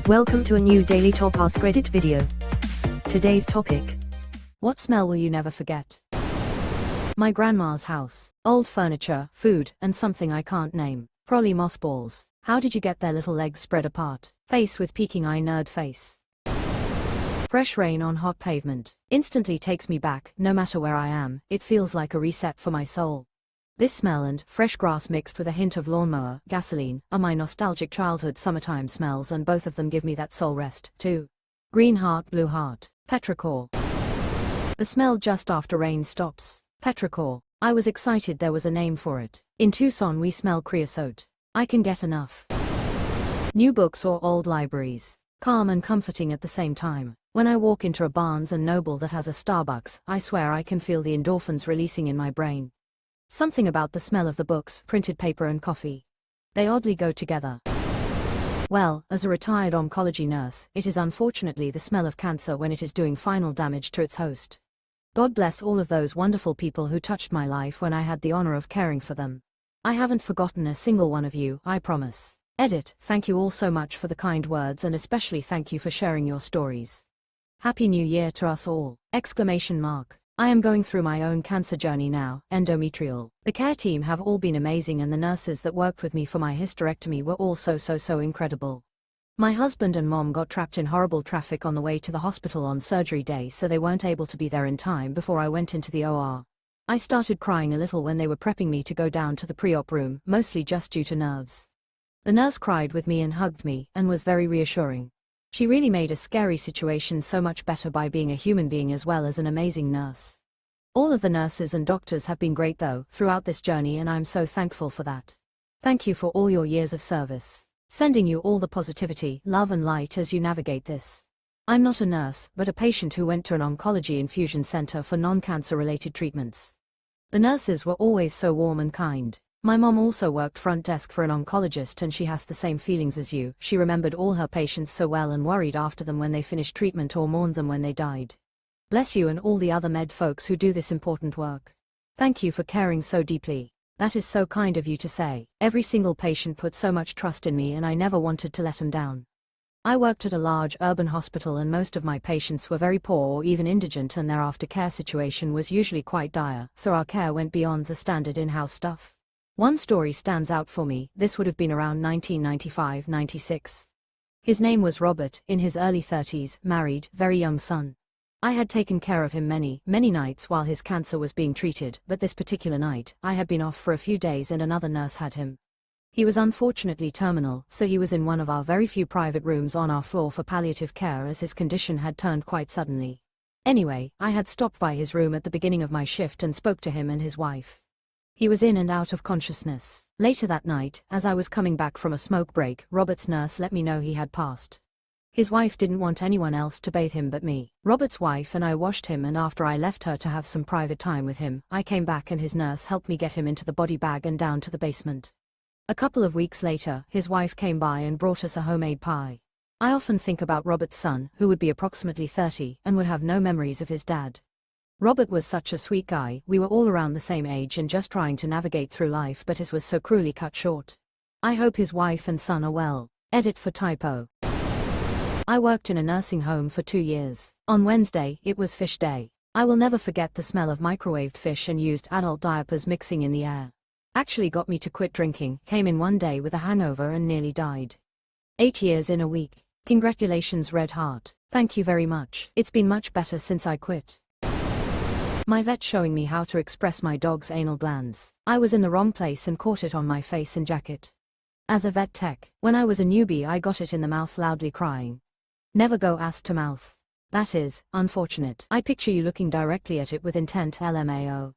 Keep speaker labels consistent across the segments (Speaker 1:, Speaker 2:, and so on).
Speaker 1: Welcome to a new Daily Top Askreddit video. Today's topic.
Speaker 2: What smell will you never forget? My grandma's house. Old furniture, food, and something I can't name. Probably mothballs. How did you get their little legs spread apart? Face with peeking eye nerd face. Fresh rain on hot pavement. Instantly takes me back, no matter where I am, it feels like a reset for my soul. This smell and fresh grass mixed with a hint of lawnmower, gasoline, are my nostalgic childhood summertime smells, and both of them give me that soul rest, too. Green heart, blue heart. Petrichor. The smell just after rain stops. Petrichor. I was excited there was a name for it. In Tucson we smell creosote. I can get enough. New books or old libraries. Calm and comforting at the same time. When I walk into a Barnes & Noble that has a Starbucks, I swear I can feel the endorphins releasing in my brain. Something about the smell of the books, printed paper and coffee. They oddly go together. Well, as a retired oncology nurse, it is unfortunately the smell of cancer when it is doing final damage to its host. God bless all of those wonderful people who touched my life when I had the honor of caring for them. I haven't forgotten a single one of you, I promise. Edit, thank you all so much for the kind words, and especially thank you for sharing your stories. Happy New Year to us all! Exclamation mark. I am going through my own cancer journey now, endometrial. The care team have all been amazing, and the nurses that worked with me for my hysterectomy were all so incredible. My husband and mom got trapped in horrible traffic on the way to the hospital on surgery day, so they weren't able to be there in time before I went into the OR. I started crying a little when they were prepping me to go down to the pre-op room, mostly just due to nerves. The nurse cried with me and hugged me, and was very reassuring. She really made a scary situation so much better by being a human being as well as an amazing nurse. All of the nurses and doctors have been great though, throughout this journey, and I'm so thankful for that. Thank you for all your years of service. Sending you all the positivity, love and light as you navigate this. I'm not a nurse, but a patient who went to an oncology infusion center for non-cancer related treatments. The nurses were always so warm and kind. My mom also worked front desk for an oncologist, and she has the same feelings as you. She remembered all her patients so well and worried after them when they finished treatment or mourned them when they died. Bless you and all the other med folks who do this important work. Thank you for caring so deeply. That is so kind of you to say. Every single patient put so much trust in me, and I never wanted to let them down. I worked at a large urban hospital, and most of my patients were very poor or even indigent, and their aftercare situation was usually quite dire, so our care went beyond the standard in-house stuff. One story stands out for me. This would have been around 1995-96. His name was Robert, in his early 30s, married, very young son. I had taken care of him many nights while his cancer was being treated, but this particular night, I had been off for a few days and another nurse had him. He was unfortunately terminal, so he was in one of our very few private rooms on our floor for palliative care, as his condition had turned quite suddenly. Anyway, I had stopped by his room at the beginning of my shift and spoke to him and his wife. He was in and out of consciousness. Later that night, as I was coming back from a smoke break, Robert's nurse let me know he had passed. His wife didn't want anyone else to bathe him but me. Robert's wife and I washed him, and after I left her to have some private time with him, I came back and his nurse helped me get him into the body bag and down to the basement. A couple of weeks later, his wife came by and brought us a homemade pie. I often think about Robert's son, who would be approximately 30, and would have no memories of his dad. Robert was such a sweet guy. We were all around the same age and just trying to navigate through life, but his was so cruelly cut short. I hope his wife and son are well. Edit for typo. I worked in a nursing home for 2 years. On Wednesday, it was fish day. I will never forget the smell of microwaved fish and used adult diapers mixing in the air. Actually got me to quit drinking, came in one day with a hangover and nearly died. 8 years in a week. Congratulations, Red Heart. Thank you very much. It's been much better since I quit. My vet showing me how to express my dog's anal glands. I was in the wrong place and caught it on my face and jacket. As a vet tech, when I was a newbie I got it in the mouth loudly crying. Never go ass to mouth. That is, unfortunate. I picture you looking directly at it with intent, LMAO.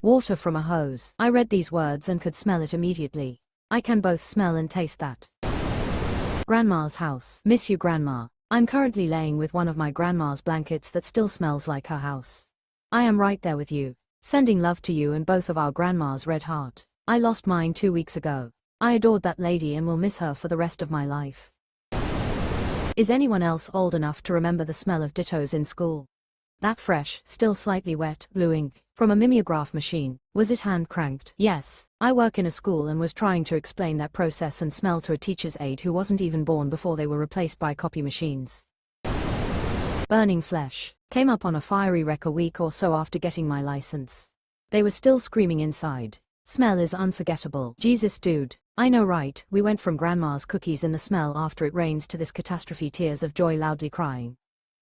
Speaker 2: Water from a hose. I read these words and could smell it immediately. I can both smell and taste that. Grandma's house. Miss you, Grandma. I'm currently laying with one of my grandma's blankets that still smells like her house. I am right there with you. Sending love to you and both of our grandma's. Red Heart. I lost mine 2 weeks ago. I adored that lady and will miss her for the rest of my life. Is anyone else old enough to remember the smell of dittos in school? That fresh, still slightly wet, blue ink, from a mimeograph machine. Was it hand-cranked? Yes. I work in a school and was trying to explain that process and smell to a teacher's aide who wasn't even born before they were replaced by copy machines. Burning flesh. Came up on a fiery wreck a week or so after getting my license. They were still screaming inside. Smell is unforgettable. Jesus dude. I know right, we went from grandma's cookies in the smell after it rains to this catastrophe, tears of joy loudly crying.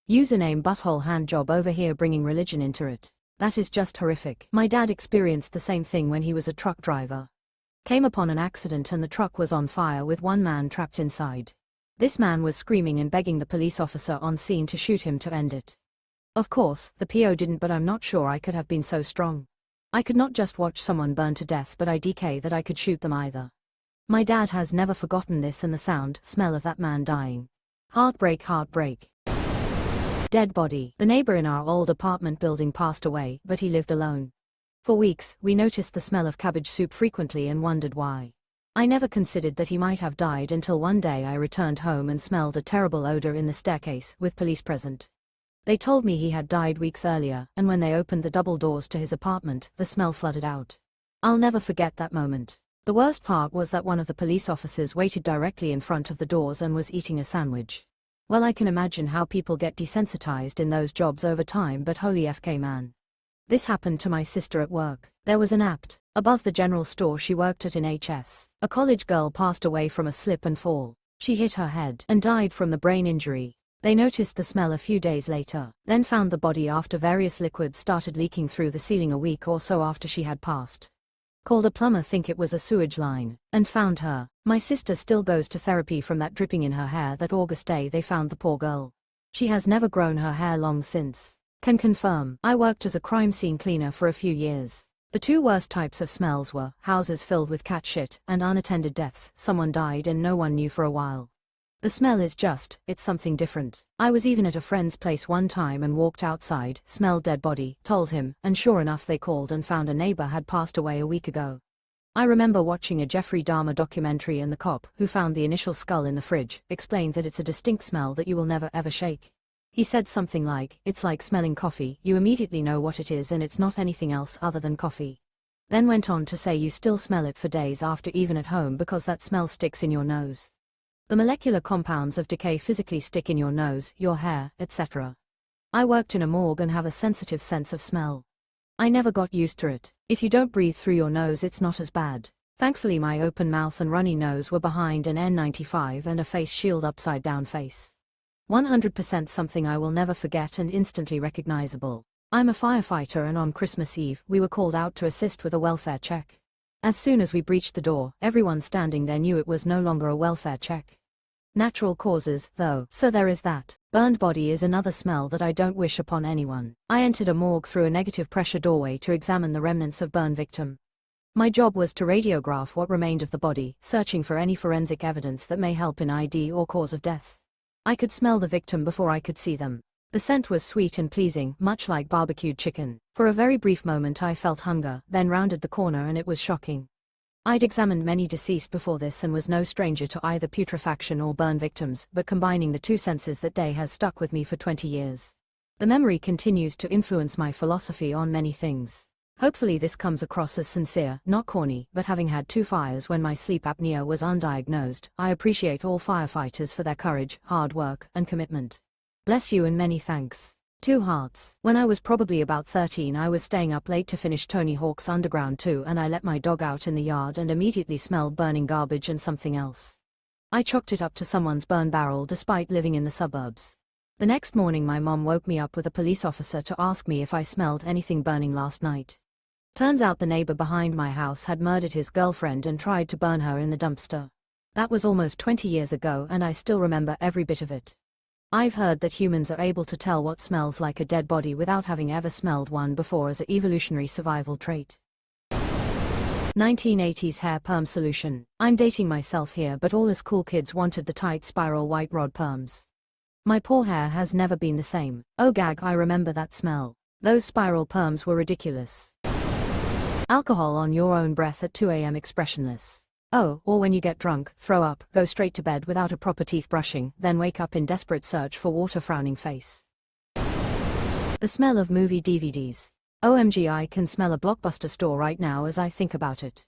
Speaker 2: Username butthole handjob over here bringing religion into it. That is just horrific. My dad experienced the same thing when he was a truck driver. Came upon an accident and the truck was on fire with one man trapped inside. This man was screaming and begging the police officer on scene to shoot him to end it. Of course, the PO didn't, but I'm not sure I could have been so strong. I could not just watch someone burn to death, but IDK that I could shoot them either. My dad has never forgotten this and the sound, smell of that man dying. Heartbreak, heartbreak. Dead body. The neighbor in our old apartment building passed away, but he lived alone. For weeks, we noticed the smell of cabbage soup frequently and wondered why. I never considered that he might have died until one day I returned home and smelled a terrible odor in the staircase, with police present. They told me he had died weeks earlier, and when they opened the double doors to his apartment, the smell flooded out. I'll never forget that moment. The worst part was that one of the police officers waited directly in front of the doors and was eating a sandwich. Well, I can imagine how people get desensitized in those jobs over time, but holy FK man. This happened to my sister at work. There was an apt above the general store she worked at in HS. A college girl passed away from a slip and fall. She hit her head and died from the brain injury. They noticed the smell a few days later, then found the body after various liquids started leaking through the ceiling a week or so after she had passed. Called a plumber, think it was a sewage line, and found her. My sister still goes to therapy from that dripping in her hair that August day they found the poor girl. She has never grown her hair long since. Can confirm. I worked as a crime scene cleaner for a few years. The two worst types of smells were houses filled with cat shit and unattended deaths. Someone died and no one knew for a while. The smell is just, it's something different. I was even at a friend's place one time and walked outside, smelled dead body, told him, and sure enough they called and found a neighbor had passed away a week ago. I remember watching a Jeffrey Dahmer documentary and the cop, who found the initial skull in the fridge, explained that it's a distinct smell that you will never ever shake. He said something like, it's like smelling coffee, you immediately know what it is and it's not anything else other than coffee. Then went on to say you still smell it for days after, even at home, because that smell sticks in your nose. The molecular compounds of decay physically stick in your nose, your hair, etc. I worked in a morgue and have a sensitive sense of smell. I never got used to it. If you don't breathe through your nose it's not as bad. Thankfully my open mouth and runny nose were behind an N95 and a face shield upside down face. 100% something I will never forget and instantly recognizable. I'm a firefighter and on Christmas Eve we were called out to assist with a welfare check. As soon as we breached the door, everyone standing there knew it was no longer a welfare check. Natural causes, though, so there is that. Burned body is another smell that I don't wish upon anyone. I entered a morgue through a negative pressure doorway to examine the remnants of burn victim. My job was to radiograph what remained of the body, searching for any forensic evidence that may help in ID or cause of death. I could smell the victim before I could see them. The scent was sweet and pleasing, much like barbecued chicken. For a very brief moment I felt hunger, then rounded the corner and it was shocking. I'd examined many deceased before this and was no stranger to either putrefaction or burn victims, but combining the two senses that day has stuck with me for 20 years. The memory continues to influence my philosophy on many things. Hopefully this comes across as sincere, not corny, but having had 2 fires when my sleep apnea was undiagnosed, I appreciate all firefighters for their courage, hard work, and commitment. Bless you and many thanks. 2 hearts. When I was probably about 13 I was staying up late to finish Tony Hawk's Underground 2 and I let my dog out in the yard and immediately smelled burning garbage and something else. I chalked it up to someone's burn barrel despite living in the suburbs. The next morning my mom woke me up with a police officer to ask me if I smelled anything burning last night. Turns out the neighbor behind my house had murdered his girlfriend and tried to burn her in the dumpster. That was almost 20 years ago and I still remember every bit of it. I've heard that humans are able to tell what smells like a dead body without having ever smelled one before as an evolutionary survival trait. 1980s hair perm solution. I'm dating myself here, but all us cool kids wanted the tight spiral white rod perms. My poor hair has never been the same. Oh gag, I remember that smell. Those spiral perms were ridiculous. Alcohol on your own breath at 2 a.m. expressionless. Oh, or when you get drunk, throw up, go straight to bed without a proper teeth brushing, then wake up in desperate search for water, frowning face. The smell of movie DVDs. OMG, I can smell a Blockbuster store right now as I think about it.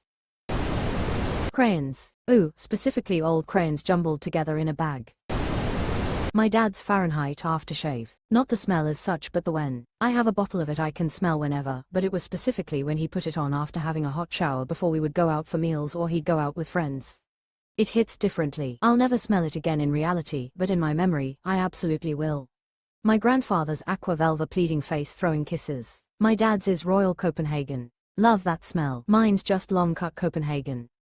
Speaker 2: Crayons. Ooh, specifically old crayons jumbled together in a bag. My dad's Fahrenheit aftershave. Not the smell as such but the when. I have a bottle of it I can smell whenever, but it was specifically when he put it on after having a hot shower before we would go out for meals or he'd go out with friends. It hits differently. I'll never smell it again in reality, but in my memory, I absolutely will. My grandfather's aqua velva pleading face throwing kisses. My dad's is Royal Copenhagen. Love that smell. Mine's just long cut Copenhagen.